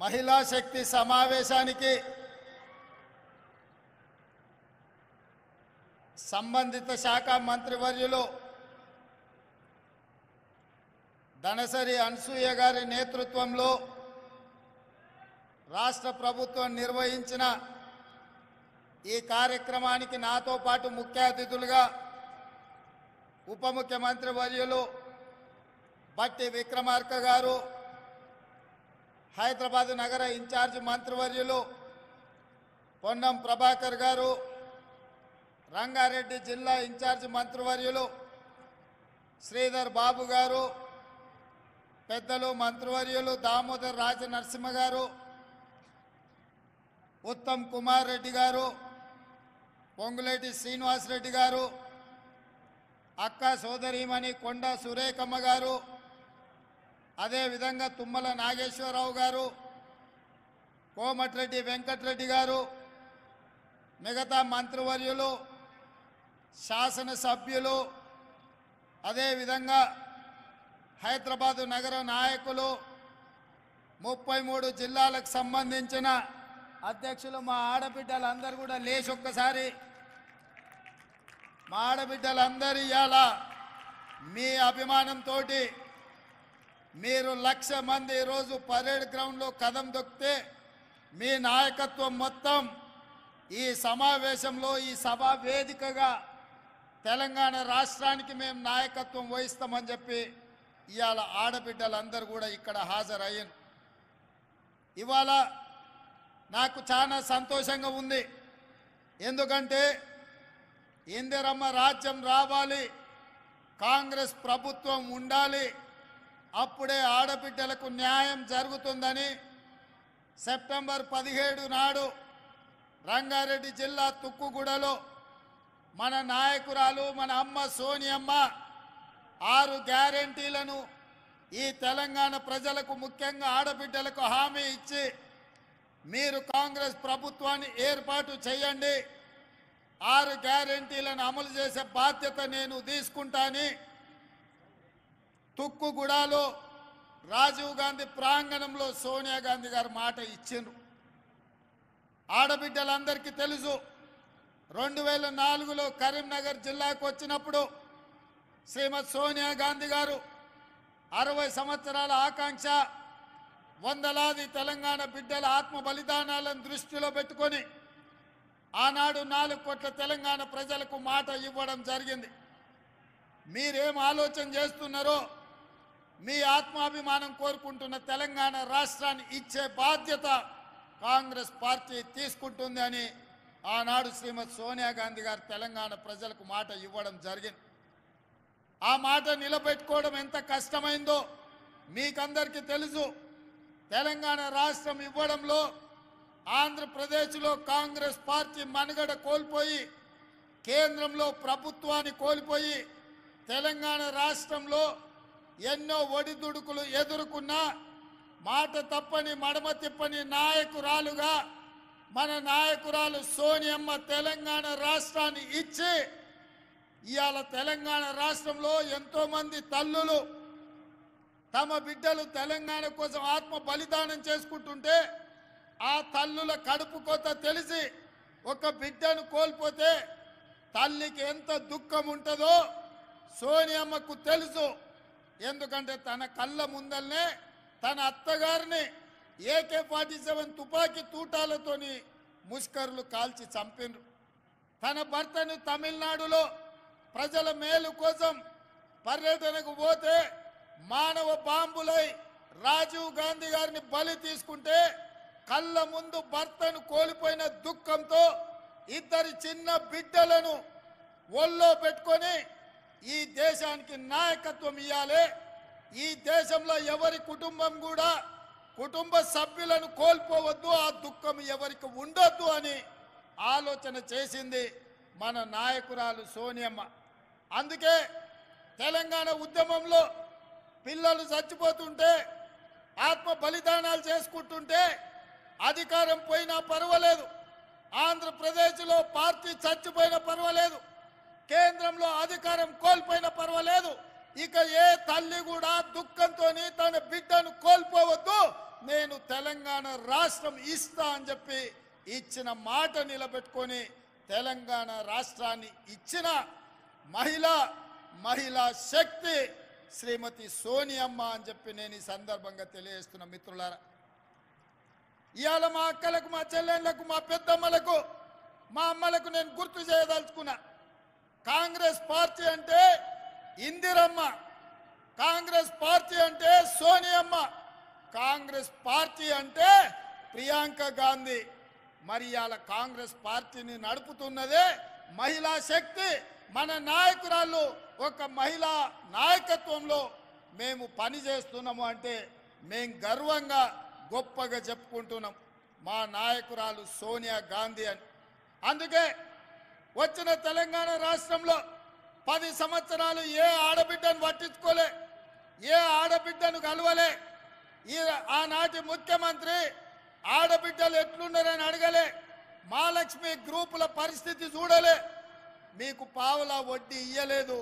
మహిళా శక్తి సమావేశానికి సంబంధిత శాఖ మంత్రివర్యులు ధనసరి అనసూయ గారి నేతృత్వంలో రాష్ట్ర ప్రభుత్వం నిర్వహించిన ఈ కార్యక్రమానికి నాతో పాటు ముఖ్య అతిథులుగా ఉప ముఖ్యమంత్రి వర్యులు బట్టి విక్రమార్క గారు, హైదరాబాద్ నగర ఇన్ఛార్జ్ మంత్రివర్యులు పొన్నం ప్రభాకర్ గారు, రంగారెడ్డి జిల్లా ఇన్ఛార్జ్ మంత్రివర్యులు శ్రీధర్ బాబు గారు, పెద్దలు మంత్రివర్యులు దామోదర్ రాజ నరసింహ గారు, ఉత్తమ్ కుమార్ రెడ్డి గారు, పొంగులేటి శ్రీనివాస్ రెడ్డి గారు, అక్క సోదరీమణి కొండ సురేఖమ్మ గారు, అదేవిధంగా తుమ్మల నాగేశ్వరరావు గారు, కోమటిరెడ్డి వెంకటరెడ్డి గారు, మిగతా మంత్రివర్యులు, శాసనసభ్యులు, అదేవిధంగా హైదరాబాదు నగర నాయకులు, 33 జిల్లాలకు సంబంధించిన అధ్యక్షులు, మా ఆడబిడ్డలందరూ కూడా లేచి ఒక్కసారి మా ఆడబిడ్డలందరూ ఇవాళ మీ అభిమానంతో మీరు 1,00,000 మంది ఈరోజు పరేడ్ గ్రౌండ్లో కదం దొక్కితే మీ నాయకత్వం మొత్తం ఈ సమావేశంలో ఈ సభా వేదికగా తెలంగాణ రాష్ట్రానికి మేము నాయకత్వం వహిస్తామని చెప్పి ఇవాళ ఆడబిడ్డలందరూ కూడా ఇక్కడ హాజరయ్యారు. ఇవాళ నాకు చాలా సంతోషంగా ఉంది. ఎందుకంటే ఇందిరమ్మ రాజ్యం రావాలి, కాంగ్రెస్ ప్రభుత్వం ఉండాలి, అప్పుడే ఆడబిడ్డలకు న్యాయం జరుగుతుందని సెప్టెంబర్ 17 నాడు రంగారెడ్డి జిల్లా తుక్కుగూడలో మన నాయకురాలు మన అమ్మ సోనియమ్మ 6 గ్యారెంటీలను ఈ తెలంగాణ ప్రజలకు ముఖ్యంగా ఆడబిడ్డలకు హామీ ఇచ్చి మీరు కాంగ్రెస్ ప్రభుత్వాన్ని ఏర్పాటు చేయండి, 6 గ్యారెంటీలను అమలు చేసే బాధ్యత నేను తీసుకుంటాని తుక్కుగూడలో రాజీవ్ గాంధీ ప్రాంగణంలో సోనియా గాంధీ గారు మాట ఇచ్చిండ్రు. ఆడబిడ్డలందరికీ తెలుసు, 2004లో కరీంనగర్ జిల్లాకు వచ్చినప్పుడు శ్రీమతి సోనియా గాంధీ గారు 60 సంవత్సరాల ఆకాంక్ష, వందలాది తెలంగాణ బిడ్డల ఆత్మ బలిదానాలను దృష్టిలో పెట్టుకొని ఆనాడు 4 కోట్ల తెలంగాణ ప్రజలకు మాట ఇవ్వడం జరిగింది. మీరేం ఆలోచన చేస్తున్నారో మీ ఆత్మాభిమానం కోరుకుంటున్న తెలంగాణ రాష్ట్రాన్ని ఇచ్చే బాధ్యత కాంగ్రెస్ పార్టీ తీసుకుంటుంది అని ఆనాడు శ్రీమతి సోనియా గాంధీ గారు తెలంగాణ ప్రజలకు మాట ఇవ్వడం జరిగింది. ఆ మాట నిలబెట్టుకోవడం ఎంత కష్టమైందో మీకందరికీ తెలుసు. తెలంగాణ రాష్ట్రం ఇవ్వడంలో ఆంధ్రప్రదేశ్లో కాంగ్రెస్ పార్టీ మనుగడ కోల్పోయి కేంద్రంలో ప్రభుత్వాన్ని కోల్పోయి తెలంగాణ రాష్ట్రంలో ఎన్నో ఒడిదుడుకులు ఎదుర్కొన్నా మాట తప్పని మడమ తిప్పని నాయకురాలుగా మన నాయకురాలు సోనియమ్మ తెలంగాణ రాష్ట్రాన్ని ఇచ్చి ఇవాళ తెలంగాణ రాష్ట్రంలో ఎంతోమంది తల్లులు తమ బిడ్డలు తెలంగాణ కోసం ఆత్మ బలిదానం చేసుకుంటుంటే ఆ తల్లుల కడుపు కోత తెలిసి ఒక బిడ్డను కోల్పోతే తల్లికి ఎంత దుఃఖం ఉంటుందో సోనియమ్మకు తెలుసు. ఎందుకంటే తన కళ్ళ ముందల్నే తన అత్తగారిని AK-47 తుపాకీ తూటాలతోని ముష్కరులు కాల్చి చంపినరు. తన భర్తను తమిళనాడులో ప్రజల మేలు కోసం పర్యటనకు పోతే మానవ బాంబులై రాజీవ్ గాంధీ గారిని బలి తీసుకుంటే కళ్ళ ముందు భర్తను కోల్పోయిన దుఃఖంతో 2 చిన్న బిడ్డలను ఒళ్ళో పెట్టుకొని ఈ దేశానికి నాయకత్వం ఇవ్వాలి, ఈ దేశంలో ఎవరి కుటుంబం కూడా కుటుంబ సభ్యులను కోల్పోవద్దు, ఆ దుఃఖం ఎవరికి ఉండొద్దు అని ఆలోచన చేసింది మన నాయకురాలు సోనియమ్మ. అందుకే తెలంగాణ ఉద్యమంలో పిల్లలు చచ్చిపోతుంటే ఆత్మ బలిదానాలు చేసుకుంటుంటే అధికారం పోయినా పర్వాలేదు, ఆంధ్రప్రదేశ్లో పార్టీ చచ్చిపోయినా పర్వాలేదు, కేంద్రంలో అధికారం కోల్పోయినా పర్వాలేదు, ఇక ఏ తల్లి కూడా దుఃఖంతో తన బిడ్డను కోల్పోవద్దు, నేను తెలంగాణ రాష్ట్రం ఇస్తా అని చెప్పి ఇచ్చిన మాట నిలబెట్టుకొని తెలంగాణ రాష్ట్రాన్ని ఇచ్చిన మహిళా శక్తి శ్రీమతి సోనియమ్మ అని చెప్పి నేను ఈ సందర్భంగా తెలియజేస్తున్న మిత్రులారా. ఇవాళ మా అక్కలకు, మా చెల్లెళ్లకు, మా పెద్దమ్మలకు, మా అమ్మలకు నేను గుర్తు చేయదలుచుకున్నా. కాంగ్రెస్ పార్టీ అంటే ఇందిరమ్మ, కాంగ్రెస్ పార్టీ అంటే సోనియమ్మ, కాంగ్రెస్ పార్టీ అంటే ప్రియాంక గాంధీ. మరి ఇవాళ కాంగ్రెస్ పార్టీని నడుపుతున్నదే మహిళా శక్తి. మన నాయకురాళ్ళు ఒక మహిళా నాయకత్వంలో మేము పని చేస్తున్నాము అంటే మేము గర్వంగా గొప్పగా చెప్పుకుంటున్నాం మా నాయకురాలు సోనియా గాంధీ అని. అందుకే వచ్చిన తెలంగాణ రాష్ట్రంలో 10 సంవత్సరాలు ఏ ఆడబిడ్డను పట్టించుకోలే, ఏ ఆడబిడ్డను కలవలే. ఆనాటి ముఖ్యమంత్రి ఆడబిడ్డలు ఎట్లున్నారని అడగలే, మహాలక్ష్మి గ్రూపుల పరిస్థితి చూడలే, మీకు పావులా వడ్డీ ఇయ్యలేదు,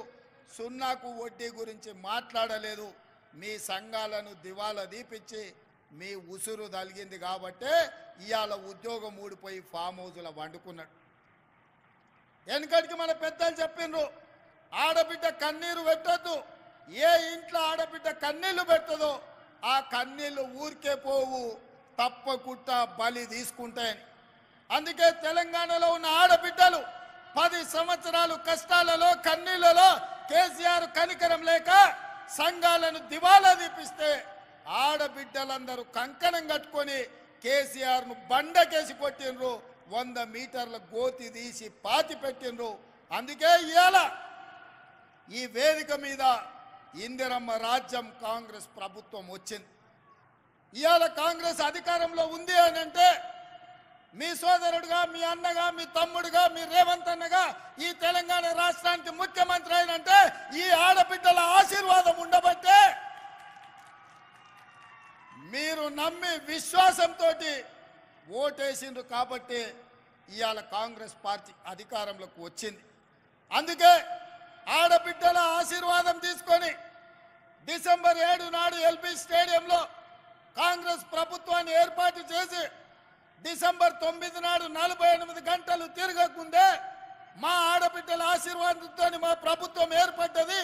సున్నాకు వడ్డీ గురించి మాట్లాడలేదు. మీ సంఘాలను దివాలా దీపించి మీ ఉసురు తలిగింది కాబట్టే ఇవాళ ఉద్యోగం ఊడిపోయి ఫామ్ హౌస్లో వండుకున్నాడు. వెనకటికి మన పెద్దలు చెప్పిండ్రు, ఆడబిడ్డ కన్నీరు పెట్టద్దు. ఏ ఇంట్లో ఆడబిడ్డ కన్నీళ్లు పెట్టదో ఆ కన్నీళ్లు ఊరికే పోవు, తప్పకుండా బలి తీసుకుంటాయని. అందుకే తెలంగాణలో ఉన్న ఆడబిడ్డలు 10 సంవత్సరాలు కష్టాలలో, కన్నీళ్లలో కేసీఆర్ కనికరం లేక సంఘాలను దివాలా దీపిస్తే ఆడబిడ్డలందరూ కంకణం కట్టుకొని కేసీఆర్ను బండకేసి కొట్టిండ్రు, 100 మీటర్ల గోతి తీసి పాతి పెట్టిండ్రు. అందుకే ఇవాళ ఈ వేదిక మీద ఇందిరమ్మ రాజ్యం కాంగ్రెస్ ప్రభుత్వం వచ్చింది. ఇవాళ కాంగ్రెస్ అధికారంలో ఉంది అని అంటే మీ సోదరుడుగా, మీ అన్నగా, మీ తమ్ముడుగా, మీ రేవంత్ అన్నగా ఈ తెలంగాణ రాష్ట్రానికి ముఖ్యమంత్రి అయినంటే ఈ ఆడబిడ్డల ఆశీర్వాదం ఉండబట్టే, మీరు నమ్మి విశ్వాసంతో ఓటేసిండ్రు కాబట్టి ఇవాళ కాంగ్రెస్ పార్టీ అధికారంలోకి వచ్చింది. అందుకే ఆడబిడ్డల ఆశీర్వాదం తీసుకొని డిసెంబర్ 7 నాడు ఎల్బీ స్టేడియంలో కాంగ్రెస్ ప్రభుత్వాన్ని ఏర్పాటు చేసి డిసెంబర్ 9 నాడు 48 గంటలు తిరగకుందే మా ఆడబిడ్డల ఆశీర్వాదంతో మా ప్రభుత్వం ఏర్పడ్డది.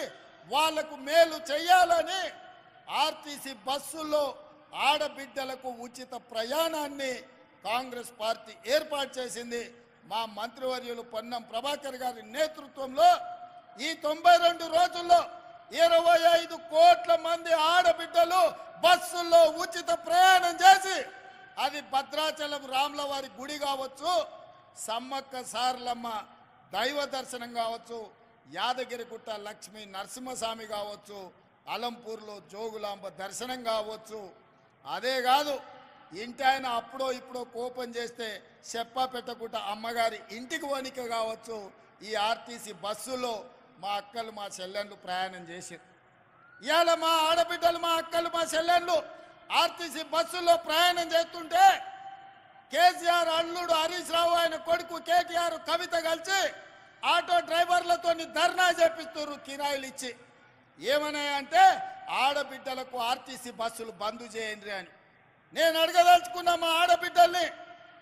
వాళ్లకు మేలు చేయాలని ఆర్టీసీ బస్సుల్లో ఆడబిడ్డలకు ఉచిత ప్రయాణాన్ని కాంగ్రెస్ పార్టీ ఏర్పాటు చేసింది. మా మంత్రివర్యులు పొన్నం ప్రభాకర్ గారి నేతృత్వంలో ఈ 92 రోజుల్లో 25 కోట్ల మంది ఆడబిడ్డలు బస్సుల్లో ఉచిత ప్రయాణం చేసి, అది భద్రాచలం రాములవారి గుడి కావచ్చు, సమ్మక్క సారలమ్మ దైవ దర్శనం కావచ్చు, యాదగిరిగుట్ట లక్ష్మీ నరసింహస్వామి కావచ్చు, అలంపూర్లో జోగులాంబ దర్శనం కావచ్చు. అదే కాదు, ఇంటి ఆయన అప్పుడో ఇప్పుడో కోపం చేస్తే చెప్పా పెట్టకుండా అమ్మగారి ఇంటికి వణిక కావచ్చు. ఈ ఆర్టీసీ బస్సులో మా అక్కలు, మా చెల్లెళ్ళు ప్రయాణం చేశారు. ఇవాళ మా ఆడబిడ్డలు, మా అక్కలు, మా చెల్లెళ్ళు ఆర్టీసీ బస్సులో ప్రయాణం చేస్తుంటే కేసీఆర్ అల్లుడు హరీష్ రావు, ఆయన కొడుకు కేటీఆర్, కవిత కలిసి ఆటో డ్రైవర్లతో ధర్నా చేపిస్తారు కిరాయిలు ఇచ్చి. ఏమన్నాయంటే ఆడబిడ్డలకు ఆర్టీసీ బస్సులు బంద్ చేయండి అని. నేను అడగదలుచుకున్నా మా ఆడబిడ్డల్ని,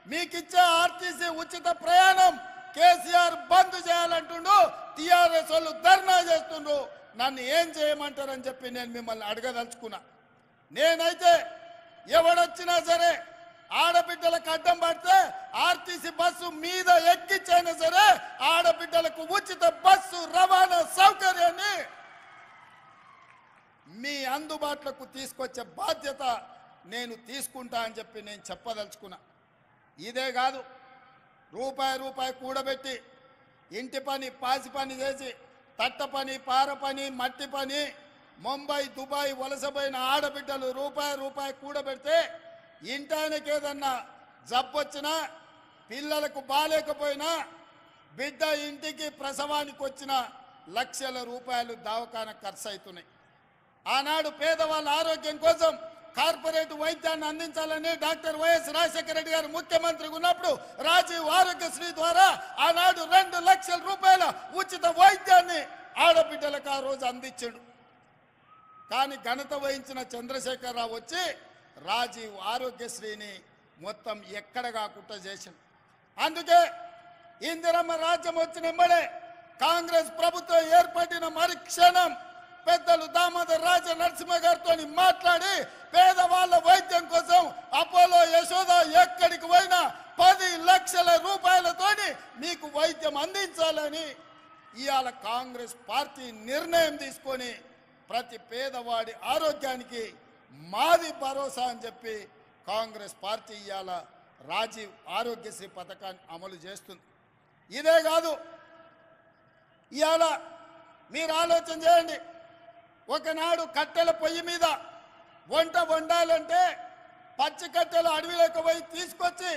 మీకిచ్చే ఆర్టీసీ ఉచిత ప్రయాణం కేసీఆర్ బంద్ చేయాలంటుండు, టీఆర్ఎస్ వాళ్ళు ధర్నా చేస్తుండ్రు, నన్ను ఏం చేయమంటారని చెప్పి నేను మిమ్మల్ని అడగదలుచుకున్నా. నేనైతే ఎవడొచ్చినా సరే ఆడబిడ్డలకు అడ్డం పడితే ఆర్టీసీ బస్సు మీద ఎక్కించైనా సరే ఆడబిడ్డలకు ఉచిత బస్సు రవాణా సౌకర్యాన్ని మీ అందుబాటులోకి తీసుకొచ్చే బాధ్యత నేను తీసుకుంటా అని చెప్పి నేను చెప్పదలుచుకున్నా. ఇదే కాదు, రూపాయి కూడబెట్టి ఇంటి పని, పాసి పని చేసి, తట్ట పని, పార పని, మట్టి పని, ముంబై, దుబాయ్ వలసపోయిన ఆడబిడ్డలు రూపాయి కూడబెడితే ఇంటానికి ఏదన్నా జబ్బొచ్చినా, పిల్లలకు బాలేకపోయినా, బిడ్డ ఇంటికి ప్రసవానికి వచ్చిన లక్షల రూపాయలు దవాఖాన ఖర్చు అవుతున్నాయి. ఆనాడు పేదవాళ్ళ ఆరోగ్యం కోసం కార్పొరేట్ వైద్యాన్ని అందించాలని డాక్టర్ వైఎస్ రాజశేఖర రెడ్డి గారు ముఖ్యమంత్రిగా ఉన్నప్పుడు రాజీవ్ ఆరోగ్యశ్రీ ద్వారా ఆనాడు 2 లక్షల రూపాయల ఉచిత వైద్యాన్ని ఆడబిడ్డలకు ఆ రోజు అందించాడు. కానీ ఘనత వహించిన చంద్రశేఖరరావు వచ్చి రాజీవ్ ఆరోగ్యశ్రీని మొత్తం ఎక్కడ కాకుండా చేసింది. అందుకే ఇందిరమ్మ రాజ్యం వచ్చిన వెంబడే కాంగ్రెస్ ప్రభుత్వం ఏర్పడిన మరుక్షణం పెద్దలు దామోదర్ రాజ నరసింహ గారితో మాట్లాడి పేదవాళ్ళ వైద్యం కోసం అపోలో యశోద ఎక్కడికి పోయినా 10 లక్షల రూపాయలతోని మీకు వైద్యం అందించాలని ఇవాళ కాంగ్రెస్ పార్టీ నిర్ణయం తీసుకొని ప్రతి పేదవాడి ఆరోగ్యానికి మాది భరోసా అని చెప్పి కాంగ్రెస్ పార్టీ ఇవాళ రాజీవ్ ఆరోగ్యశ్రీ పథకాన్ని అమలు చేస్తుంది. ఇదే కాదు, ఇవాళ మీరు ఆలోచన చేయండి. ఒకనాడు కట్టెల పొయ్యి మీద వంట వండాలంటే పచ్చి కట్టెలు అడవిలోకి పోయి తీసుకొచ్చి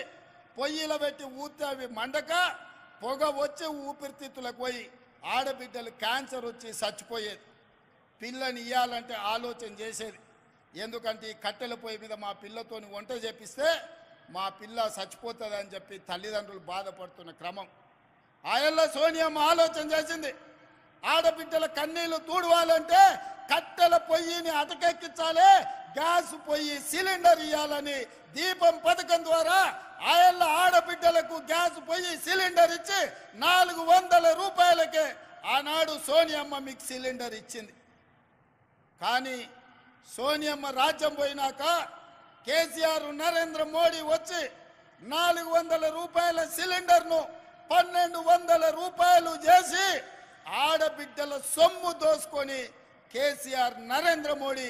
పొయ్యిలో పెట్టి ఊతే అవి మండక పొగ వచ్చి ఊపిరితిత్తులకు పోయి ఆడబిడ్డలు క్యాన్సర్ వచ్చి చచ్చిపోయేది. పిల్లని ఇవ్వాలంటే ఆలోచన చేసేది. ఎందుకంటే ఈ కట్టెల పొయ్యి మీద మా పిల్లతోని వంట చేపిస్తే మా పిల్ల చచ్చిపోతుంది అని చెప్పి తల్లిదండ్రులు బాధపడుతున్న క్రమం. ఆయల్లో సోనియమ్మ ఆలోచన చేసింది. ఆడబిడ్డల కన్నీళ్లు తూడవాలంటే కట్టెల పొయ్యిని అటకెక్కించాలి, గ్యాస్ పొయ్యి సిలిండర్ ఇవ్వాలని దీపం పథకం ద్వారా ఆయల్ల ఆడబిడ్డలకు గ్యాస్ పొయ్యి సిలిండర్ ఇచ్చి 400 రూపాయలకే ఆనాడు సోనియమ్మ మీకు సిలిండర్ ఇచ్చింది. కానీ సోనియమ్మ రాజ్యం పోయినాక కేసీఆర్ నరేంద్ర మోడీ వచ్చి 400 రూపాయల సిలిండర్ను 1200 రూపాయలు చేసి ఆడబిడ్డల సొమ్ము దోసుకొని కేసీఆర్ నరేంద్ర మోడీ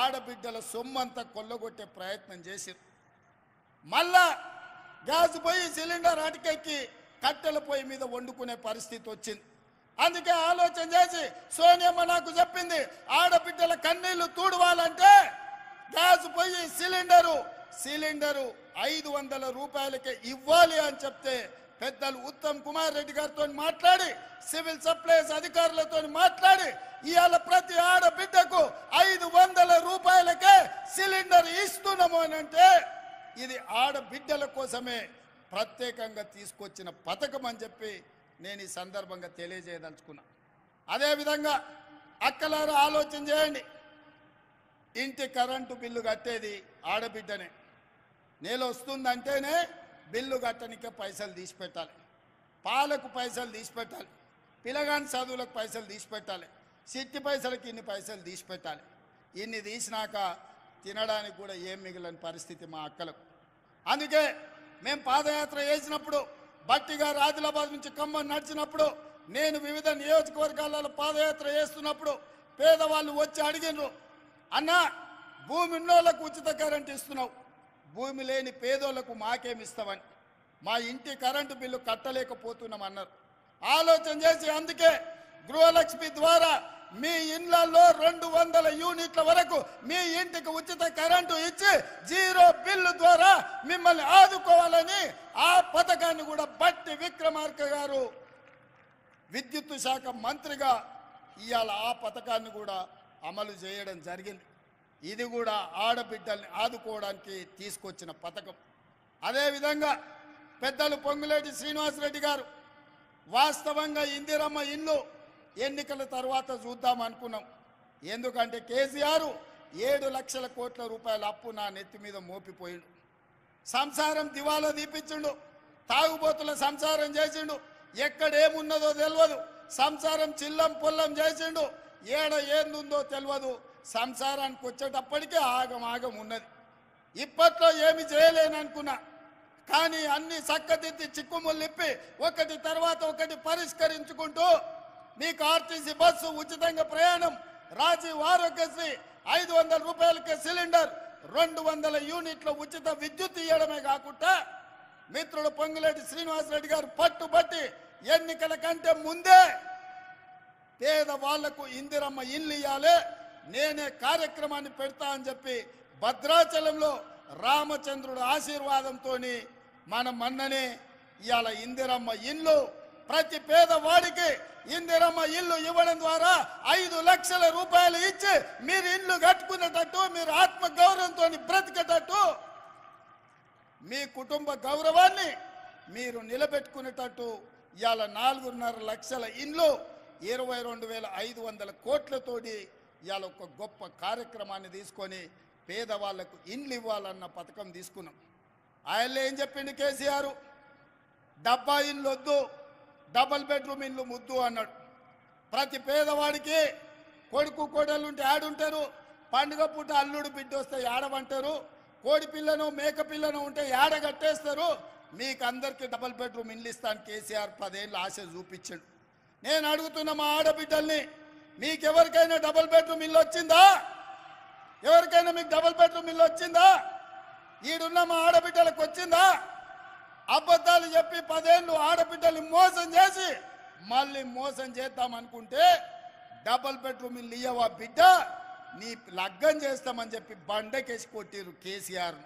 ఆడబిడ్డల సొమ్ము అంతా కొల్లగొట్టే ప్రయత్నం చేశారు. మళ్ళా గ్యాస్ పొయ్యి సిలిండర్ అటకెక్కి కట్టెల పొయ్యి మీద వండుకునే పరిస్థితి వచ్చింది. అందుకే ఆలోచన చేసి సోనియమ్మ నాకు చెప్పింది, ఆడబిడ్డల కన్నీళ్లు తూడవాలంటే గ్యాస్ పొయ్యి సిలిండరు 500 రూపాయలకే ఇవ్వాలి అని చెప్తే పెద్దలు ఉత్తమ్ కుమార్ రెడ్డి గారితో మాట్లాడి సివిల్ సప్లైస్ అధికారులతో మాట్లాడి ఇవాళ ప్రతి ఆడబిడ్డకు 500 రూపాయలకే సిలిండర్ ఇస్తున్నాము అని అంటే ఇది ఆడబిడ్డల కోసమే ప్రత్యేకంగా తీసుకొచ్చిన పథకం అని చెప్పి నేను ఈ సందర్భంగా తెలియజేయదలుచుకున్నా. అదేవిధంగా అక్కలారా ఆలోచన చేయండి. ఇంటి కరెంటు బిల్లు కట్టేది ఆడబిడ్డనే. నెల వస్తుందంటేనే బిల్లు కట్టనికే పైసలు తీసి పెట్టాలి, పాలకు పైసలు తీసి పెట్టాలి, పిల్లగాని చదువులకు పైసలు తీసి పెట్టాలి, సిట్టి పైసలకి ఇన్ని పైసలు తీసి పెట్టాలి. ఇన్ని తీసినాక తినడానికి కూడా ఏం మిగిలిన పరిస్థితి మా అక్కలకు. అందుకే మేము పాదయాత్ర చేసినప్పుడు బట్టిగా ఆదిలాబాద్ నుంచి ఖమ్మం నడిచినప్పుడు నేను వివిధ నియోజకవర్గాలలో పాదయాత్ర చేస్తున్నప్పుడు పేదవాళ్ళు వచ్చి అడిగినారు, అన్న భూమి ఉన్నోళ్ళకు ఉచిత కరెంట్ ఇస్తున్నావు, భూమి లేని పేదోళ్లకు మాకేమిస్తామని. మా ఇంటి కరెంటు బిల్లు కట్టలేకపోతున్నాం అన్నారు. ఆలోచన చేసి అందుకే గృహలక్ష్మి ద్వారా మీ ఇళ్లలో 200 యూనిట్ల వరకు మీ ఇంటికి ఉచిత కరెంటు ఇచ్చి 0 బిల్లు ద్వారా మిమ్మల్ని ఆదుకోవాలని ఆ పథకాన్ని కూడా బట్టి విక్రమార్క గారు విద్యుత్ శాఖ మంత్రిగా ఇవాళ ఆ పథకాన్ని కూడా అమలు చేయడం జరిగింది. ఇది కూడా ఆడబిడ్డల్ని ఆదుకోవడానికి తీసుకొచ్చిన పథకం. అదేవిధంగా పెద్దలు పొంగులేటి శ్రీనివాసరెడ్డి గారు వాస్తవంగా ఇందిరమ్మ ఇల్లు ఎన్నికల తర్వాత చూద్దాం అనుకున్నాం. ఎందుకంటే కేసీఆర్ 7 లక్షల కోట్ల రూపాయల అప్పు నా నెత్తి మీద మోపిపోయిండు. సంసారం దివాలా తీపించిండు, తాగుబోతుల సంసారం చేసిండు, ఎక్కడేమున్నదో తెలియదు, సంసారం చిల్లం పొల్లం చేసిండు, ఏందుందో తెలియదు. సంసారానికి వచ్చేటప్పటికే ఆగం ఉన్నది. ఇప్పట్లో ఏమి చేయలేననుకున్నా, కానీ అన్ని చక్కదిద్ది చిక్కుముళ్ళిప్పి ఒకటి తర్వాత ఒకటి పరిష్కరించుకుంటూ మీకు ఆర్టీసీ బస్సు ఉచితంగా ప్రయాణం, రాజీవ్ ఆరోగ్యశ్రీ 500 రూపాయలకే సిలిండర్, 200 యూనిట్ల ఉచిత విద్యుత్ ఇవ్వడమే కాకుండా మిత్రుడు పొంగులేటి శ్రీనివాసరెడ్డి గారు పట్టుబట్టి ఎన్నికల కంటే ముందే పేదవాళ్లకు ఇందిరమ్మ ఇల్లు ఇవ్వాలి, నేనే కార్యక్రమాన్ని పెడతా అని చెప్పి భద్రాచలంలో రామచంద్రుడు ఆశీర్వాదంతో మనం మొన్ననే ఇవాళ ఇందిరమ్మ ఇల్లు ప్రతి పేదవాడికి ఇందిరమ్మ ఇల్లు ఇవ్వడం ద్వారా 5 లక్షల రూపాయలు ఇచ్చి మీరు ఇల్లు కట్టుకునేటట్టు, మీరు ఆత్మ గౌరవంతో బ్రతికేటట్టు, మీ కుటుంబ గౌరవాన్ని మీరు నిలబెట్టుకునేటట్టు ఇవాళ 4.5 లక్షల ఇల్లు 22,500 కోట్లతోటి ఇవాళ ఒక గొప్ప కార్యక్రమాన్ని తీసుకొని పేదవాళ్లకు ఇండ్లు ఇవ్వాలన్న పథకం తీసుకున్నాం. ఆయన ఏం చెప్పిండు కేసీఆర్, డబ్బా ఇండ్లు వద్దు, డబుల్ బెడ్రూమ్ ఇండ్లు ముద్దు అన్నాడు. ప్రతి పేదవాడికి కొడుకు కోడలు ఉంటే ఆడుంటారు, పండుగ పూట అల్లుడు బిడ్డ వస్తే ఏడవంటారు, కోడి పిల్లను మేక పిల్లను ఉంటే ఏడ కట్టేస్తారు, మీకు అందరికీ డబుల్ బెడ్రూమ్ ఇండ్లు ఇస్తాను కేసీఆర్ 10 ఏళ్ళు ఆశ చూపించాడు. నేను అడుగుతున్న మా ఆడబిడ్డల్ని, మీకెవరికైనా డబుల్ బెడ్రూమ్ ఇల్లు వచ్చిందా? ఎవరికైనా మీకు డబుల్ బెడ్రూమ్ ఇల్లు వచ్చిందా? ఈడున్న మా ఆడబిడ్డలకు వచ్చిందా? అబద్ధాలు చెప్పి 10 ఏళ్ళు ఆడబిడ్డల్ని మోసం చేసి మళ్ళీ మోసం చేద్దామనుకుంటే డబుల్ బెడ్రూమ్ ఇల్లు ఇయ్యవా బిడ్డ, నీ లగ్గం చేస్తామని చెప్పి బండకేసి కొట్టిరు కేసీఆర్.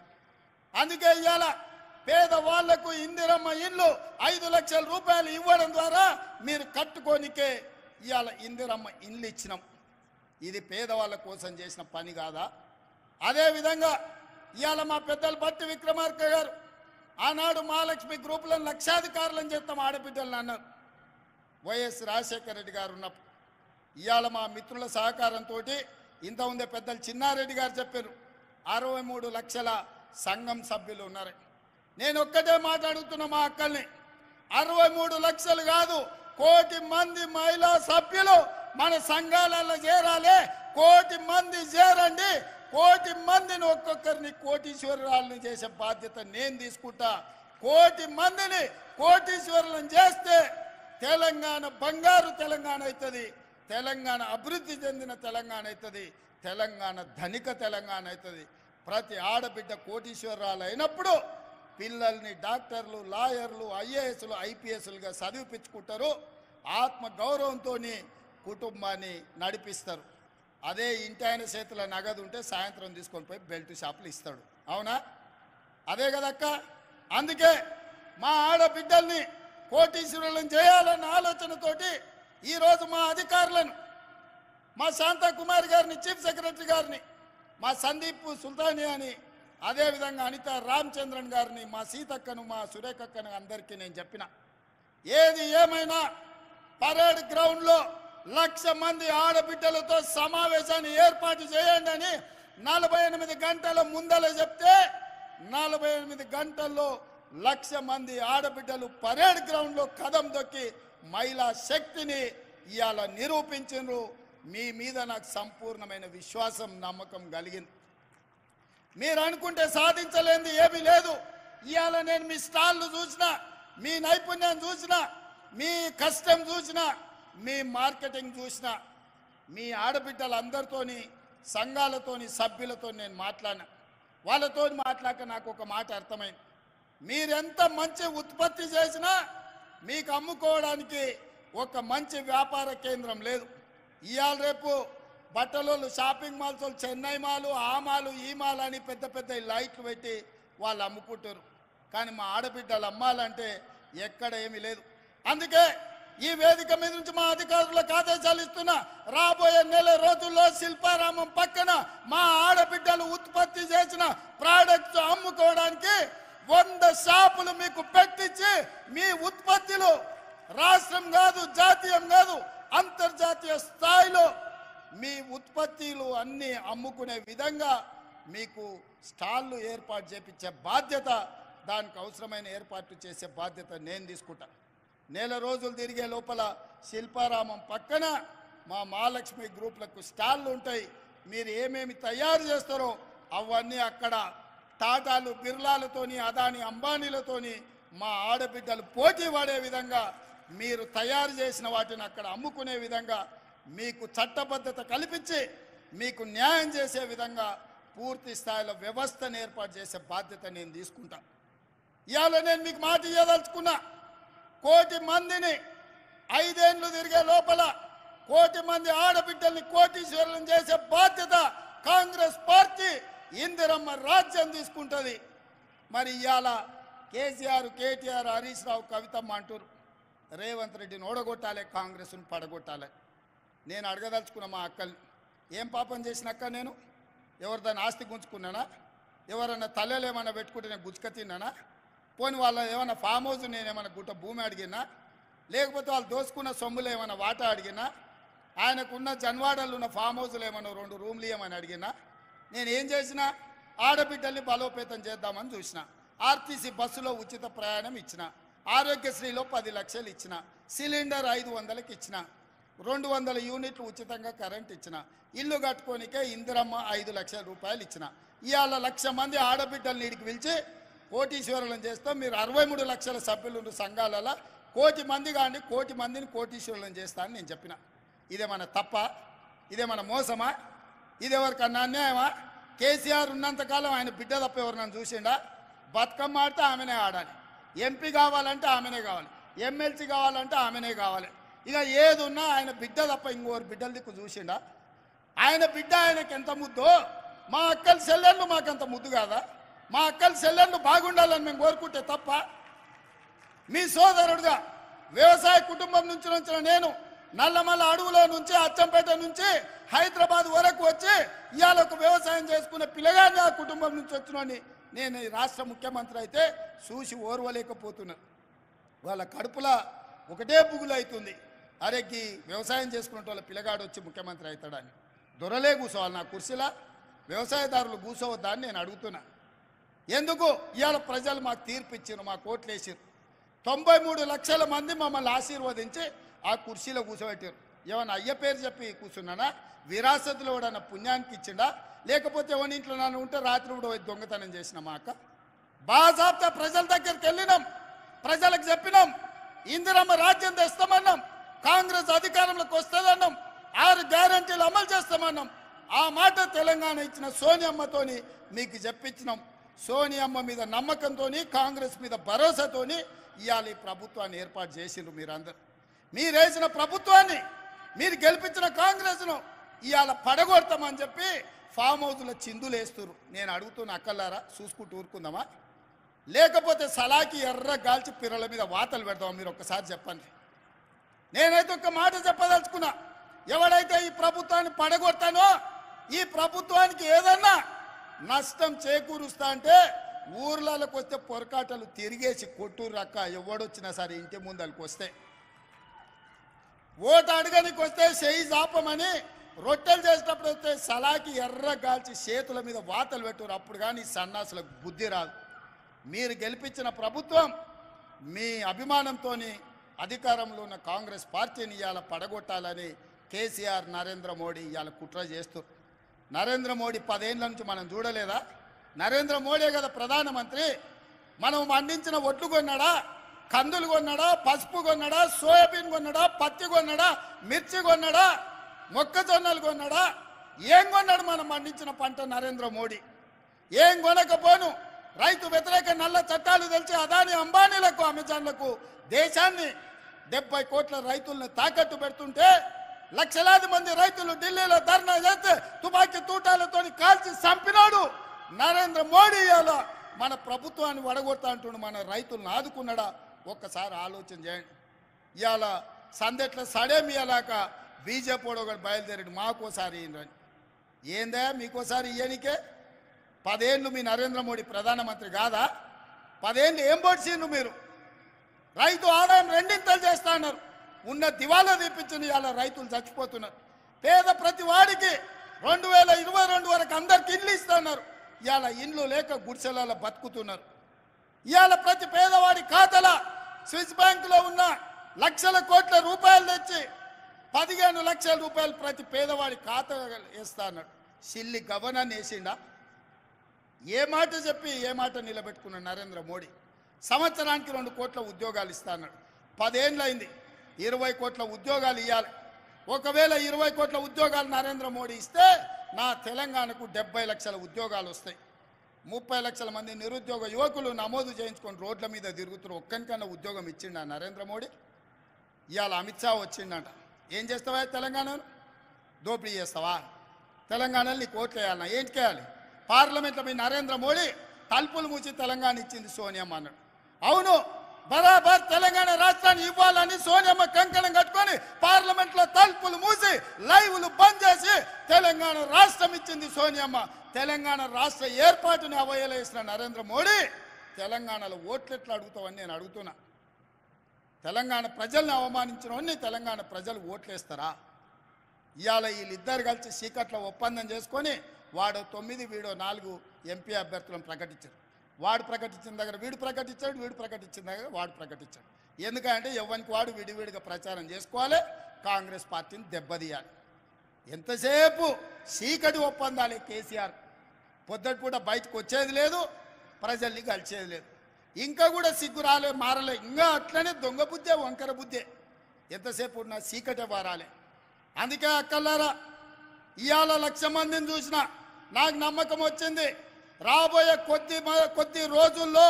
అందుకే ఇవాళ పేదవాళ్లకు ఇందిరమ్మ ఇల్లు 5 లక్షల రూపాయలు ఇవ్వడం ద్వారా మీరు కట్టుకోనికే ఇవాళ ఇందిరమ్మ ఇల్లు ఇచ్చినాం. ఇది పేదవాళ్ళ కోసం చేసిన పని కాదా? అదేవిధంగా ఇవాళ మా పెద్దలు బట్టి విక్రమార్క గారు ఆనాడు మహాలక్ష్మి గ్రూపులను లక్షాధికారులను చేస్తాం ఆడబిడ్డలను అన్నారు. వైఎస్ రాజశేఖర రెడ్డి గారు ఉన్నప్పుడు ఇవాళ మా మిత్రుల సహకారంతో ఇంత ఉందే పెద్దలు చిన్నారెడ్డి గారు చెప్పారు 63 లక్షల సంఘం సభ్యులు ఉన్నారు. నేను ఒక్కటే మాట్లాడుతున్న మా అక్కల్ని, 63 లక్షలు కాదు, 1 కోటి మంది మహిళా సభ్యులు మన సంఘాలలో చేరాలి. 1 కోటి మంది చేరండి, 1 కోటి మందిని ఒక్కొక్కరిని కోటీశ్వరులను చేసే బాధ్యత నేను తీసుకుంటా. 1 కోటి మందిని కోటీశ్వరులను చేస్తే తెలంగాణ బంగారు తెలంగాణ అవుతుంది, తెలంగాణ అభివృద్ధి చెందిన తెలంగాణ అవుతుంది, తెలంగాణ ధనిక తెలంగాణ అవుతుంది. ప్రతి ఆడబిడ్డ కోటీశ్వరాలు అయినప్పుడు పిల్లల్ని డాక్టర్లు, లాయర్లు, ఐఏఎస్లు, ఐపీఎస్లుగా చదివిపించుకుంటారు. ఆత్మ గౌరవంతో కుటుంబాన్ని నడిపిస్తారు. అదే ఇంటి ఆయన చేతుల నగదు ఉంటే సాయంత్రం తీసుకొని పోయి బెల్ట్ షాపులు ఇస్తాడు. అవునా? అదే కదక్క. అందుకే మా ఆడబిడ్డల్ని కోటీశ్వరులను చేయాలన్న ఆలోచనతోటి ఈరోజు మా అధికారులను, మా శాంతాకుమారి గారిని, చీఫ్ సెక్రటరీ గారిని, మా సందీప్ సుల్తానియాని, అదేవిధంగా అనిత రామచంద్రన్ గారిని, మా సీతక్కను, మా సురేఖక్కను అందరికీ నేను చెప్పిన, ఏది ఏమైనా పరేడ్ గ్రౌండ్లో 1,00,000 మంది ఆడబిడ్డలతో సమావేశాన్ని ఏర్పాటు చేయండి అని 48 గంటల ముందల చెప్తే 48 గంటల్లో 1,00,000 మంది ఆడబిడ్డలు పరేడ్ గ్రౌండ్లో కదం దొక్కి మహిళా శక్తిని ఇవాళ నిరూపించారు. మీ మీద నాకు సంపూర్ణమైన విశ్వాసం, నమ్మకం కలిగింది. మీరు అనుకుంటే సాధించలేనిది ఏమీ లేదు. ఇవాళ నేను మీ స్టాల్ను చూసినా, మీ నైపుణ్యం చూసినా, మీ కష్టం చూసినా, మీ మార్కెటింగ్ చూసినా, మీ ఆడబిడ్డలందరితోని, సంఘాలతోని, సభ్యులతో నేను మాట్లాడినా. వాళ్ళతో మాట్లాడక నాకు ఒక మాట అర్థమైంది. మీరెంత మంచి ఉత్పత్తి చేసినా మీకు అమ్ముకోవడానికి ఒక మంచి వ్యాపార కేంద్రం లేదు. ఇవాళ రేపు బట్టలు, షాపింగ్ మాల్స్, చెన్నై మాలు, ఆ మాలు, ఈ మాల్ అని పెద్ద పెద్ద లైట్లు పెట్టి వాళ్ళు అమ్ముకుంటారు. కానీ మా ఆడబిడ్డలు అమ్మాలంటే ఎక్కడ ఏమీ లేదు. అందుకే ఈ వేదిక మీద నుంచి మా అధికారులకు ఆదేశాలు ఇస్తున్నా, రాబోయే నెల రోజుల్లో శిల్పారామం పక్కన మా ఆడబిడ్డలు ఉత్పత్తి చేసిన ప్రోడక్ట్స్ అమ్ముకోవడానికి 100 షాపులు మీకు పెట్టించి మీ ఉత్పత్తులు రాష్ట్రం కాదు, జాతీయం కాదు, అంతర్జాతీయ స్థాయిలో మీ ఉత్పత్తులు అన్నీ అమ్ముకునే విధంగా మీకు స్టాళ్ళు ఏర్పాటు చేపించే బాధ్యత, దానికి అవసరమైన ఏర్పాటు చేసే బాధ్యత నేను తీసుకుంటా. నెల రోజులు తిరిగే లోపల శిల్పారామం పక్కన మా మహాలక్ష్మి గ్రూపులకు స్టాళ్ళు ఉంటాయి. మీరు ఏమేమి తయారు చేస్తారో అవన్నీ అక్కడ టాటాలు, బిర్లాలతోని, అదాని, అంబానీలతోని మా ఆడబిడ్డలు పోటీ పడే విధంగా మీరు తయారు చేసిన వాటిని అక్కడ అమ్ముకునే విధంగా మీకు చట్టబద్ధత కల్పించి మీకు న్యాయం చేసే విధంగా పూర్తి స్థాయిలో వ్యవస్థను ఏర్పాటు చేసే బాధ్యత నేను తీసుకుంటా. ఇవాళ నేను మీకు మాట ఇవ్వదలుచుకున్నా, 1 కోటి మందిని 5 ఏళ్ళు తిరిగే లోపల 1 కోటి మంది ఆడబిడ్డల్ని కోటీశ్వరులను చేసే బాధ్యత కాంగ్రెస్ పార్టీ ఇందిరమ్మ రాజ్యం తీసుకుంటుంది. మరి ఇవాళ కేసీఆర్, కేటీఆర్, హరీష్ రావు, కవితమ్మ అంటారు రేవంత్ రెడ్డిని ఓడగొట్టాలి, కాంగ్రెస్ను పడగొట్టాలి. నేను అడగదలుచుకున్న మా అక్కల్ని, ఏం పాపం చేసినాక నేను ఎవరిదాన్ని ఆస్తి గుంజుకున్నానా? ఎవరన్నా తల్లెలు ఏమన్నా పెట్టుకుంటే నేను గుజ్జుక తిన్నానా? పోని వాళ్ళ ఏమన్నా ఫామ్ హౌస్ నేనేమన్నా గుట్ట భూమి అడిగినా? లేకపోతే వాళ్ళు దోసుకున్న సొమ్ములు ఏమన్నా వాటా అడిగినా? ఆయనకున్న జన్వాడలు ఉన్న ఫామ్ హౌస్లు ఏమన్నా 2 రూమ్లు ఏమని అడిగినా? నేనేం చేసిన ఆడబిడ్డల్ని బలోపేతం చేద్దామని చూసిన. ఆర్టీసీ బస్సులో ఉచిత ప్రయాణం ఇచ్చిన, ఆరోగ్యశ్రీలో 10 లక్షలు ఇచ్చిన, సిలిండర్ 500కి ఇచ్చిన, 200 యూనిట్లు ఉచితంగా కరెంట్ ఇచ్చిన, ఇల్లు కట్టుకోనికే ఇందిరమ్మ 5 లక్షల రూపాయలు ఇచ్చిన. ఇవాళ 1,00,000 మంది ఆడబిడ్డల్ని ఇడికి పిలిచి కోటీశ్వరులను చేస్తాం, మీరు 63 లక్షల సభ్యులు సంఘాలలో 1,00,000 మంది కానీ 1,00,000 మందిని కోటీశ్వరులను చేస్తా అని నేను చెప్పిన. ఇదేమన్నా తప్ప? ఇదేమన్నా మోసమా? ఇదెవరికన్నా అన్యాయమా? కేసీఆర్ ఉన్నంతకాలం ఆయన బిడ్డ తప్ప ఎవరు చూసిండా? బతుకమ్మ ఆడితే ఆమెనే ఆడాలి, ఎంపీ కావాలంటే ఆమెనే కావాలి, ఎమ్మెల్సీ కావాలంటే ఆమెనే కావాలి. ఇక ఏది ఉన్నా ఆయన బిడ్డ తప్ప ఇంకోరు బిడ్డల దిక్కు చూసిండా? ఆయన బిడ్డ ఆయనకి ఎంత ముద్దో, మా అక్కల చెల్లెళ్ళు మాకంత ముద్దు కాదా? మా అక్కల చెల్లెళ్ళు బాగుండాలని మేము కోరుకుంటే తప్ప? మీ సోదరుడుగా వ్యవసాయ కుటుంబం నుంచి వచ్చిన నేను నల్లమల్ల అడవులో నుంచి అచ్చంపేట నుంచి హైదరాబాద్ వరకు వచ్చి ఇవాళ ఒక వ్యవసాయం చేసుకునే పిల్లగాని ఆ కుటుంబం నుంచి వచ్చినోని నేను ఈ రాష్ట్ర ముఖ్యమంత్రి అయితే చూసి ఓర్వలేకపోతున్నా. వాళ్ళ కడుపులో ఒకటే పుగులు అవుతుంది, అరెగ్గి వ్యవసాయం చేసుకునే వాళ్ళ పిల్లగాడు వచ్చి ముఖ్యమంత్రి అవుతాడని. దొరలే కూర్చోవాలి నా కుర్చీలా, వ్యవసాయదారులు కూర్చోవద్దా అని నేను అడుగుతున్నా. ఎందుకు ఇవాళ ప్రజలు మాకు తీర్పు ఇచ్చారు, మాకు ఓట్లు వేసారు. 93 లక్షల మంది మమ్మల్ని ఆశీర్వదించి ఆ కుర్చీలో కూర్చోబెట్టారు. ఏమన్నా అయ్య పేరు చెప్పి కూర్చున్నానా? విరాసతులో కూడా పుణ్యానికి ఇచ్చిండా? లేకపోతే ఎవరి ఇంట్లో నన్ను ఉంటే రాత్రి కూడా దొంగతనం చేసిన మా అక్క? బాజాబ్తా ప్రజల దగ్గరికి వెళ్ళినాం, ప్రజలకు చెప్పినాం, ఇందిరమ్మ రాజ్యం తెస్తామన్నాం, కాంగ్రెస్ అధికారంలోకి వస్తుందన్నాం, 6 గ్యారంటీలు అమలు చేస్తామన్నాం. ఆ మాట తెలంగాణ ఇచ్చిన సోనియమ్మతోని మీకు చెప్పించినాం. సోనియమ్మ మీద నమ్మకంతోని, కాంగ్రెస్ మీద భరోసాతోని ఇవాళ ఈ ప్రభుత్వాన్ని ఏర్పాటు చేసిండ్రు. మీరందరూ మీరేసిన ప్రభుత్వాన్ని, మీరు గెలిపించిన కాంగ్రెస్ను ఇవాళ పడగొడతామని చెప్పి ఫామ్ హౌస్లో చిందులు వేస్తున్నారు. నేను అడుగుతున్న అక్కలారా, చూసుకుంటూ ఊరుకుందామా? లేకపోతే సలాకి ఎర్ర గాల్చి పిర్రల మీద వాతలు పెడతామా? మీరు ఒక్కసారి చెప్పండి. నేనైతే ఒక మాట చెప్పదలుచుకున్నా, ఎవడైతే ఈ ప్రభుత్వాన్ని పడగొడతానో, ఈ ప్రభుత్వానికి ఏదన్నా నష్టం చేకూరుస్తా అంటే ఊర్లలోకి వస్తే పొరకాటలు తిరిగేసి కొట్టూరు రక్క ఎవడొచ్చినా సరే ఇంటి ముందరికి వస్తే, ఓటు అడగనికి వస్తే చేయి జాపమని రొట్టెలు చేసేటప్పుడు వస్తే సలాకి ఎర్ర గాల్చి చేతుల మీద వాతలు పెట్టురు. అప్పుడు కానీ సన్నాసులకు బుద్ధి రాదు. మీరు గెలిపించిన ప్రభుత్వం మీ అభిమానంతో అధికారంలో ఉన్న కాంగ్రెస్ పార్టీని ఇవాళ పడగొట్టాలని కేసీఆర్, నరేంద్ర మోడీ ఇవాళ కుట్ర చేస్తారు. నరేంద్ర మోడీ 10 ఏళ్ళ నుంచి మనం చూడలేదా? నరేంద్ర మోడీ కదా ప్రధానమంత్రి. మనం పండించిన ఒడ్లు కొన్నాడా, కందులు కొన్నాడా, పసుపు కొన్నాడా, సోయాబీన్ కొన్నాడా, పత్తి కొన్నాడా, మిర్చి కొన్నాడా, మొక్కజొన్నలు కొన్నాడా? ఏం కొన్నాడు మనం పండించిన పంట నరేంద్ర మోడీ? ఏం కొనకపోను రైతు వ్యతిరేక నల్ల చట్టాలు తెలిసి అదాని అంబానీలకు, అమెజాన్లకు దేశాన్ని 70 కోట్ల రైతులను తాకట్టు పెడుతుంటే లక్షలాది మంది రైతులు ఢిల్లీలో ధర్నా చేస్తే తుపాకీ తూటాలతో కాల్చి చంపినాడు నరేంద్ర మోడీ. ఇవాళ మన ప్రభుత్వాన్ని వడగొడతా అంటుండు, మన రైతులను ఆదుకున్నాడా? ఒక్కసారి ఆలోచన చేయండి. ఇవాళ సందెట్ల సడేమియాలాక బీజేపీ ఒకటి బయలుదేరాడు, మాకోసారి ఇయ్యండి. ఏందా మీకోసారి ఇయ్యనికే? 10 ఏళ్ళు మీ నరేంద్ర మోడీ ప్రధానమంత్రి కాదా? 10 ఏళ్ళు ఏం పొడిచిండ్రు మీరు? రైతు ఆదాయం 2 చేస్తా అన్నారు, ఉన్న దివాలా తీపించింది. ఇవాళ రైతులు చచ్చిపోతున్నారు. పేద ప్రతి వాడికి 2022 వరకు అందరికి ఇండ్లు ఇస్తున్నారు. ఇవాళ ఇండ్లు లేక గుడిసెలలో బతుకుతున్నారు. ఇవాళ ప్రతి పేదవాడి ఖాతాలో స్విస్ బ్యాంకులో ఉన్న లక్షల కోట్ల రూపాయలు తెచ్చి 15 లక్షల రూపాయలు ప్రతి పేదవాడి ఖాతా వేస్తా అన్నాడు. Silly governor వేసిండా? ఏ మాట చెప్పి ఏ మాట నిలబెట్టుకున్నాడు నరేంద్ర మోడీ? సంవత్సరానికి 2 కోట్ల ఉద్యోగాలు ఇస్తా అన్నాడు. 10 ఏళ్ళు అయింది, 20 కోట్ల ఉద్యోగాలు ఇవ్వాలి. ఒకవేళ 20 కోట్ల ఉద్యోగాలు నరేంద్ర మోడీ ఇస్తే నా తెలంగాణకు 70 లక్షల ఉద్యోగాలు వస్తాయి. 30 లక్షల మంది నిరుద్యోగ యువకులు నమోదు చేయించుకొని రోడ్ల మీద తిరుగుతున్నారు. ఒక్కనికన్నా ఉద్యోగం ఇచ్చిండా నరేంద్ర మోడీ? ఇవాళ అమిత్ షా వచ్చిండంట. ఏం చేస్తావా తెలంగాణను? దోపిడీ చేస్తావా? తెలంగాణలో నీకు ఓట్లు వేయాలన్నా ఏంటి చేయాలి? పార్లమెంట్లో మీ నరేంద్ర మోడీ తలుపులు మూసి తెలంగాణ ఇచ్చింది సోనియమ్మ అన్నాడు. అవును, బరాబర్ తెలంగాణ రాష్ట్రాన్ని ఇవ్వాలని సోనియమ్మ కంకణం కట్టుకొని పార్లమెంట్లో తలుపులు మూసి లైవ్లు బంద్ చేసి తెలంగాణ రాష్ట్రం ఇచ్చింది సోనియమ్మ. తెలంగాణ రాష్ట్ర ఏర్పాటుని అవయలేసిన నరేంద్ర మోడీ తెలంగాణలో ఓట్లు ఎట్లా అడుగుతావని నేను అడుగుతున్నా. తెలంగాణ ప్రజల్ని అవమానించిన వాడిని తెలంగాణ ప్రజలు ఓట్లేస్తారా? ఇవాళ వీళ్ళిద్దరు కలిసి చీకట్లో ఒప్పందం చేసుకొని వాడు 9 వీడో 4 ఎంపీ అభ్యర్థులను ప్రకటించారు. వాడు ప్రకటించిన దగ్గర వీడు ప్రకటించాడు, వీడు ప్రకటించిన దగ్గర వాడు ప్రకటించాడు. ఎందుకంటే ఎవరికి వాడు విడివిడిగా ప్రచారం చేసుకోవాలి, కాంగ్రెస్ పార్టీని దెబ్బతీయాలి. ఎంతసేపు చీకటి ఒప్పందాలే కేసీఆర్. పొద్దుటిపూట బయటకు వచ్చేది లేదు, ప్రజల్ని కలిసేది లేదు. ఇంకా కూడా సిగ్గు రాలే, మారలే, ఇంకా అట్లనే దొంగ బుద్ధే, వంకర బుద్ధే. ఎంతసేపు ఉన్న చీకటే వారాలే. అందుకే అక్కలారా, ఇవాళ 1,00,000 మందిని చూసిన నాకు నమ్మకం వచ్చింది. రాబోయే కొద్ది రోజుల్లో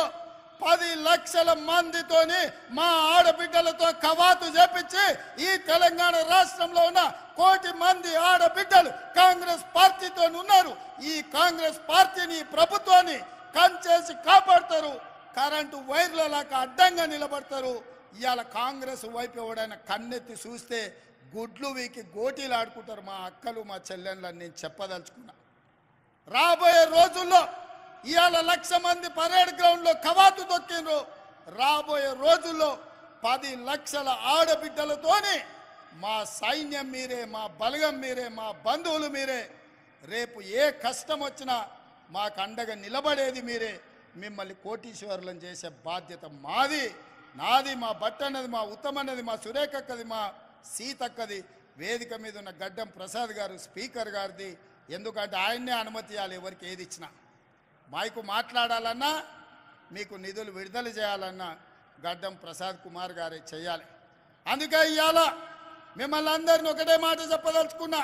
10 లక్షల మందితోని మా ఆడబిడ్డలతో కవాతు చేపించి ఈ తెలంగాణ రాష్ట్రంలో ఉన్న 1 కోటి మంది ఆడబిడ్డలు కాంగ్రెస్ పార్టీతో ఉన్నారు. ఈ కాంగ్రెస్ పార్టీని, ప్రభుత్వాన్ని కంచేసి కాపాడతారు. కరెంటు వైర్లలాగా అడ్డంగా నిలబడతారు. ఇవాళ కాంగ్రెస్ వైపు ఎవడైనా కన్నెత్తి చూస్తే గుడ్లు వీకి గోటీలు ఆడుకుంటారు మా అక్కలు, మా చెల్లెళ్ళని నేను చెప్పదలుచుకున్నా. రాబోయే రోజుల్లో ఇవాళ 1,00,000 మంది పరేడ్ గ్రౌండ్లో కవాతు దొక్కిండ్రు. రాబోయే రోజుల్లో 10 లక్షల ఆడబిడ్డలతోని మా సైన్యం మీరే, మా బలగం మీరే, మా బంధువులు మీరే. రేపు ఏ కష్టం వచ్చినా మాకు అండగా నిలబడేది మీరే. మిమ్మల్ని కోటీశ్వరులను చేసే బాధ్యత మాది, నాది, మా బట్టన్నది, మా ఉత్తమన్నది, మా సురేఖక్కది, మా సీతక్కది. వేదిక మీద ఉన్న గడ్డం ప్రసాద్ గారు స్పీకర్ గారిది. ఎందుకంటే ఆయన్నే అనుమతి ఇవ్వాలి ఎవరికి ఏది ఇచ్చినా. మైకు మాట్లాడాలన్నా, మీకు నిధులు విడుదల చేయాలన్నా గడ్డం ప్రసాద్ కుమార్ గారే చేయాలి. అందుకే ఇవాళ మిమ్మల్ని అందరిని ఒకటే మాట చెప్పదలుచుకున్నా,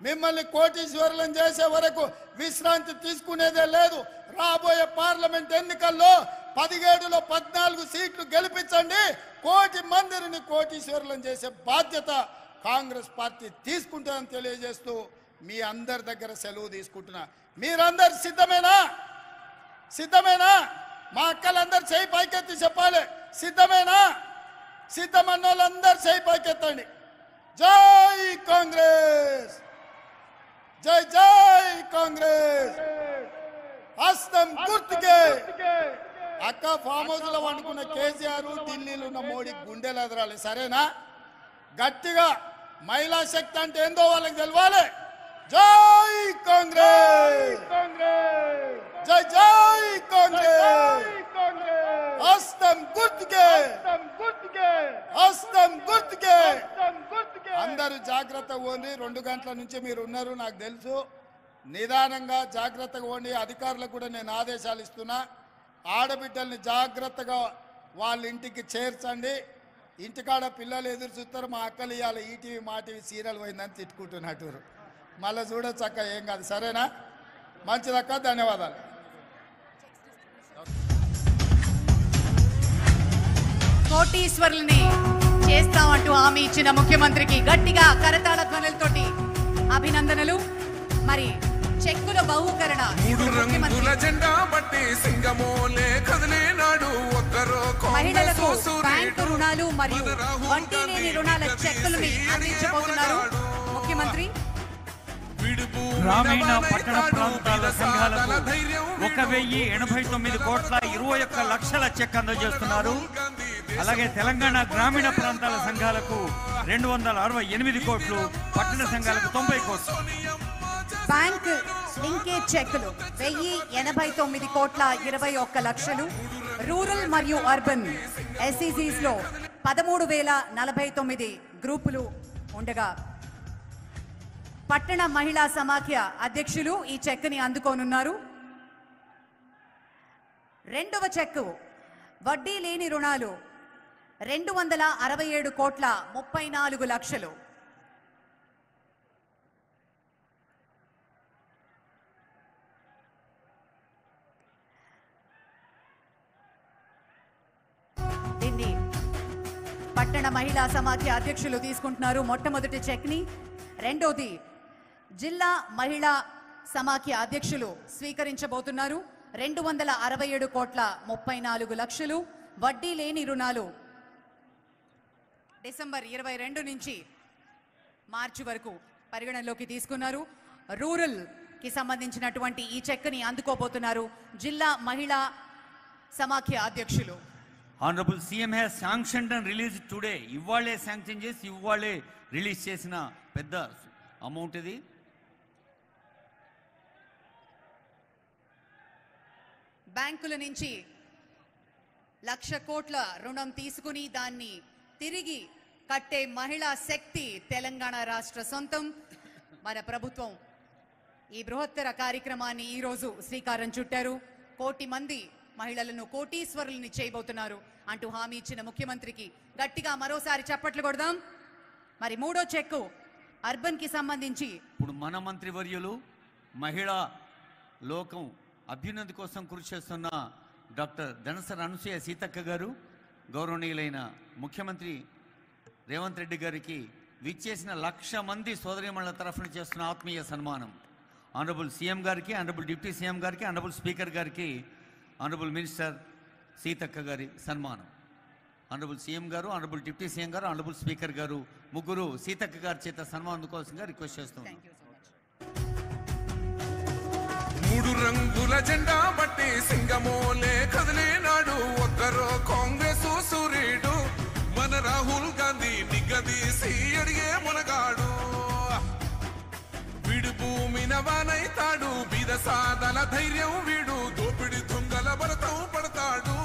మిమ్మల్ని కోటీశ్వరులను చేసే వరకు విశ్రాంతి తీసుకునేదే లేదు. రాబోయే పార్లమెంట్ ఎన్నికల్లో 17లో 14 సీట్లు గెలిపించండి. 1 కోటి మందిని కోటీశ్వరులను చేసే బాధ్యత కాంగ్రెస్ పార్టీ తీసుకుంటుందని తెలియజేస్తూ మీ అందరి దగ్గర సెలవు తీసుకుంటున్నా. మీరందరు సిద్ధమేనా? సిద్ధమేనా? మా అక్కలందరూ చేయి పైకెత్తి చెప్పాలి. సిద్ధమేనా? సిద్ధమన్న వాళ్ళందరూ చేయి పైకెత్తండి. జై కాంగ్రెస్, జై జై కాంగ్రెస్. హస్తం గుర్తుకే. అక్క ఫామ్ హౌస్ లో వండుకున్న కేసీఆర్, ఢిల్లీలో ఉన్న మోడీ గుండెలు ఎదరాలి. సరేనా? గట్టిగా మహిళా శక్తి అంటే ఏందో వాళ్ళకి తెలవాలి. జై కాంగ్రెస్, జై జై కాంగ్రెస్. హస్తం గుర్తుకే, హస్తం గుర్తుకే. అందరూ జాగ్రత్త పోండి. 2 గంటల నుంచి మీరు ఉన్నారు నాకు తెలుసు. నిదానంగా జాగ్రత్తగా పోండి. అధికారులకు కూడా నేను ఆదేశాలు ఇస్తున్నా. ఆడబిడ్డల్ని జాగ్రత్తగా వాళ్ళ ఇంటికి చేర్చండి. ఇంటికాడ పిల్లలు ఎదురు చూస్తారు. మా అక్కలు ఇవాళ ఈటీవీ మా టీవీ సీరియల్ పోయిందని తిట్టుకుంటున్నట్టు. మళ్ళీ చూడొచ్చు అక్క, ఏం కాదు. సరేనా? మంచిదక్క, ధన్యవాదాలు. కోటీశ్వరుల్ని చేస్తామంటూ హామీ ఇచ్చిన ముఖ్యమంత్రికి గట్టిగా కరతాళ ధ్వనులతోటి అభినందనలు. మరి చెక్కుల బహుకరణ మహిళలకు బ్యాంకు రుణాలు మరియు వడ్డీ లేని రుణాల చెక్కులని అందించబోతున్నారు ముఖ్యమంత్రి. గ్రామీణ పట్టణ ప్రాంతాల సంఘాలకు 1,089 కోట్ల 21 లక్షల చెక్ అందజేస్తున్నారు. అలాగే తెలంగాణ గ్రామీణ ప్రాంతాల సంఘాలకు 268 కోట్లు, పట్టణ సంఘాలకు 90 కోట్లు. బ్యాంక్ లింకేజ్ చెక్కులు 1,089 కోట్ల 21 లక్షలు. రూరల్ మరియు అర్బన్ ఎస్ఈసీస్ లో 13,049 గ్రూపులు ఉండగా పట్టణ మహిళా సమాఖ్య అధ్యక్షులు ఈ చెక్కుని అందుకోనున్నారు. 2వ చెక్కు వడ్డీ లేని రుణాలు 267 కోట్ల 34 లక్షలు. దీన్ని పట్టణ మహిళా సమాఖ్య అధ్యక్షులు తీసుకుంటున్నారు మొట్టమొదటి చెక్ని. రెండోది జిల్లా మహిళా సమాఖ్య అధ్యక్షులు స్వీకరించబోతున్నారు. 267 కోట్ల 34 లక్షలు. వడ్డీ లేని రుణాలు డిసెంబర్ 22 నుంచి మార్చి వరకు పరిగణనలోకి తీసుకున్నారు. రూరల్ కి సంబంధించినటువంటి ఈ చెక్ని అందుకోబోతున్నారు జిల్లా మహిళా సమాఖ్య అధ్యక్షులు. Honorable CM has sanctioned and released today. ఇవ్వాలే శాంక్షన్ చేసి ఇవ్వాలే రిలీజ్ చేసిన పెద్ద అమౌంట్ ఇది. బ్యాంకుల నుంచి 1,00,000 కోట్ల రుణం తీసుకుని దాన్ని తిరిగి కట్టే మహిళా శక్తి తెలంగాణ రాష్ట్ర సొంతం. మన ప్రభుత్వం ఈ బృహత్తర కార్యక్రమాన్ని ఈరోజు శ్రీకారం చుట్టారు. 1 కోటి మంది మహిళలను కోటీశ్వరుల్ని చేయబోతున్నారు అంటూ హామీ ఇచ్చిన ముఖ్యమంత్రికి గట్టిగా మరోసారి చప్పట్లు కొడదాం. మరి 3వ చెక్కు అర్బన్ కి సంబంధించి ఇప్పుడు మన మంత్రివర్యులు మహిళా లోకం అభ్యున్నతి కోసం కృషి చేస్తున్న డాక్టర్ ధనసరి అనసూయ సీతక్క గారు గౌరవనీయులైన ముఖ్యమంత్రి రేవంత్ రెడ్డి గారికి విచ్చేసిన 1,00,000 మంది సోదరీమణుల తరఫున చేస్తున్న ఆత్మీయ సన్మానం. ఆనరబుల్ సీఎం గారికి, ఆనరబుల్ డిప్యూటీ సీఎం గారికి, ఆనరబుల్ స్పీకర్ గారికి, ఆనరబుల్ మినిస్టర్ సీతక్క గారి సన్మానం. ఆనరబుల్ సీఎం గారు, ఆనరబుల్ డిప్యూటీ సీఎం గారు, ఆనరబుల్ స్పీకర్ గారు ముగ్గురు సీతక్క గారి చేత సన్మానం అందుకోవాల్సిందిగా రిక్వెస్ట్ చేస్తున్నాం. 3 రంగుల జెండా బట్టి సింగమోలే కదిలేనాడు ఒక్కరో కాంగ్రెస్ సూర్యుడు మన రాహుల్ గాంధీ నిగదీసి అడిగే మునగాడు. వీడు భూమిన వానైతాడు, బీద సాదల ధైర్యం వీడు, దోపిడి దొంగల భరతం పడతాడు.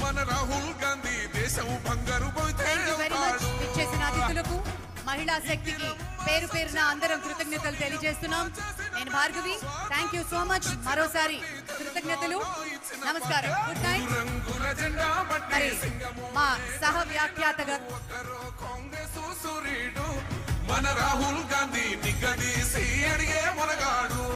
మన రాహుల్ గాంధీ దేశం బంగారు పోతే ఇచ్చేసిన అతిథులకు మహిళా శక్తికి పేరు పేరున అందరం కృతజ్ఞతలు తెలియజేస్తున్నాం. నేను Bhargavi, thank you so much. మరోసారి కృతజ్ఞతలు, నమస్కారం, గుడ్ నైట్. మరి మా సహ వ్యాఖ్యాతగా కాంగ్రెస్ సూర్యుడు మన రాహుల్ గాంధీ నిగదీసి అడిగే మునగాడు.